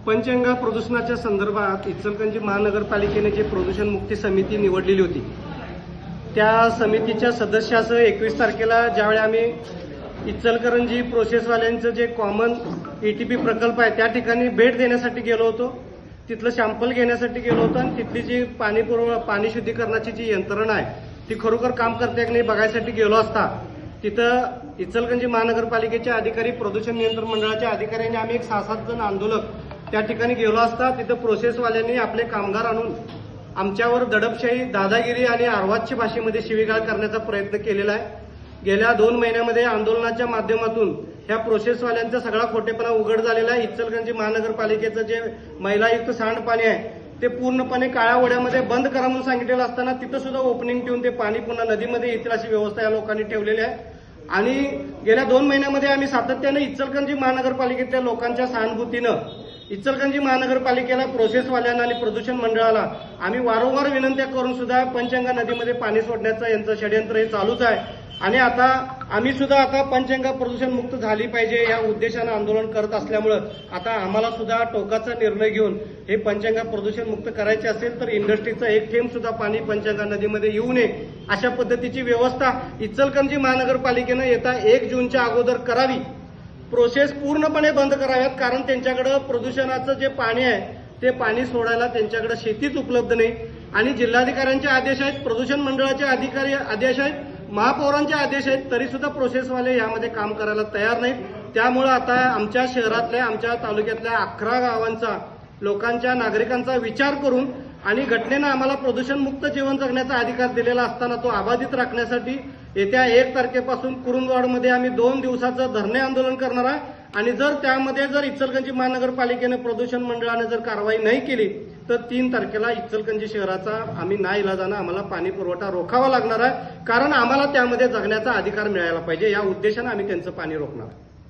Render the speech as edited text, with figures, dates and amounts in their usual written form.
पंचगंगा प्रदूषणाच्या संदर्भात इचलकरंजी महानगरपालिकेने जे प्रदूषण मुक्ती समिती निवडलेली होती त्या समितीच्या सदस्यासह 21 तारखेला ज्यावेळी आम्ही इचलकरंजी प्रोसेसवाल्यांचं जे कॉमन ईटीपी प्रकल्प आहे त्या ठिकाणी भेट देण्यासाठी गेलो होतो, तिथलं सॅम्पल घेण्यासाठी गेलो होतो आणि तिथली जी पाणी शुद्धीकरणाची जी यंत्रणा आहे ती खरोखर काम करते की नाही बघायसाठी गेलो असता तिथं इचलकरंजी महानगरपालिकेचे अधिकारी, प्रदूषण नियंत्रण मंडळाच्या अधिकाऱ्यांनी आम्ही एक 6-7 जण आंदोलक त्या ठिकाणी गेलो असता तिथं प्रोसेसवाल्यांनी आपले कामगार आणून आमच्यावर दडपशाही, दादागिरी आणि आर्वाच्य भाषेमध्ये शिवीगाळ करण्याचा प्रयत्न केलेला आहे। गेल्या 2 महिन्यामध्ये आंदोलनाच्या माध्यमातून ह्या प्रोसेसवाल्यांचा सगळा खोटेपणा उघड झालेला आहे। इचलकरंजी महानगरपालिकेचं जे मैलायुक्त सांडपाणी आहे ते पूर्णपणे काळ्या ओढ्यामध्ये बंद करा म्हणून सांगितलेलं असताना तिथं सुद्धा ओपनिंग ठेवून ते पाणी पुन्हा नदीमध्ये येतील अशी व्यवस्था या लोकांनी ठेवलेली आहे। आणि गेल्या 2 महिन्यामध्ये आम्ही सातत्याने इचलकरंजी महानगरपालिकेतल्या लोकांच्या सहानुभूतीनं इचलकरंजी महानगरपालिकेला, प्रोसेसवाल्यांना आणि प्रदूषण मंडळाला आम्ही वारंवार विनंत्या करून सुद्धा पंचगंगा नदीमध्ये पाणी सोडण्याचं यांचं षडयंत्र हे चालूच आहे। आणि आता आम्ही सुद्धा आता पंचगंगा प्रदूषण मुक्त झाली पाहिजे या उद्देशानं आंदोलन करत असल्यामुळं आता आम्हाला सुद्धा टोकाचा निर्णय घेऊन हे पंचगंगा प्रदूषण मुक्त करायचे असेल तर इंडस्ट्रीचं एक थेंब सुद्धा पाणी पंचगंगा नदीमध्ये येऊ नये अशा पद्धतीची व्यवस्था इचलकरंजी महानगरपालिकेनं येत्या 1 जूनच्या अगोदर करावी। प्रोसेस पूर्णपणे बंद कराव्यात, कारण त्यांच्याकडे प्रदूषणाचं जे पाणी आहे ते पाणी सोडायला त्यांच्याकडे शेतीच उपलब्ध नाही। आणि जिल्हाधिकाऱ्यांचे आदेश आहेत, प्रदूषण मंडळाचे अधिकारी आदेश आहेत, महापौरांचे आदेश आहेत, तरी सुद्धा प्रोसेसवाले यामध्ये काम करायला तयार नाहीत। त्यामुळे आता आमच्या शहरातल्या, आमच्या तालुक्यातल्या 11 गावांचा, लोकांच्या, नागरिकांचा विचार करून आणि घटनेनं आम्हाला प्रदूषण मुक्त जीवन जगण्याचा अधिकार दिलेला असताना तो अबाधित राखण्यासाठी येत्या 1 तारखेपासून कुरुंदवाडमध्ये आम्ही 2 दिवसाचं धरणे आंदोलन करणार आहे। आणि जर इचलकरंजी महानगरपालिकेने, प्रदूषण मंडळाने जर कारवाई नाही केली तर 3 तारखेला इचलकरंजी शहराचा आम्ही नाईलाजानं आम्हाला पाणी पुरवठा रोखावा लागणार आहे, कारण आम्हाला त्यामध्ये जगण्याचा अधिकार मिळायला पाहिजे। या उद्देशानं आम्ही त्यांचं पाणी रोखणार आहे।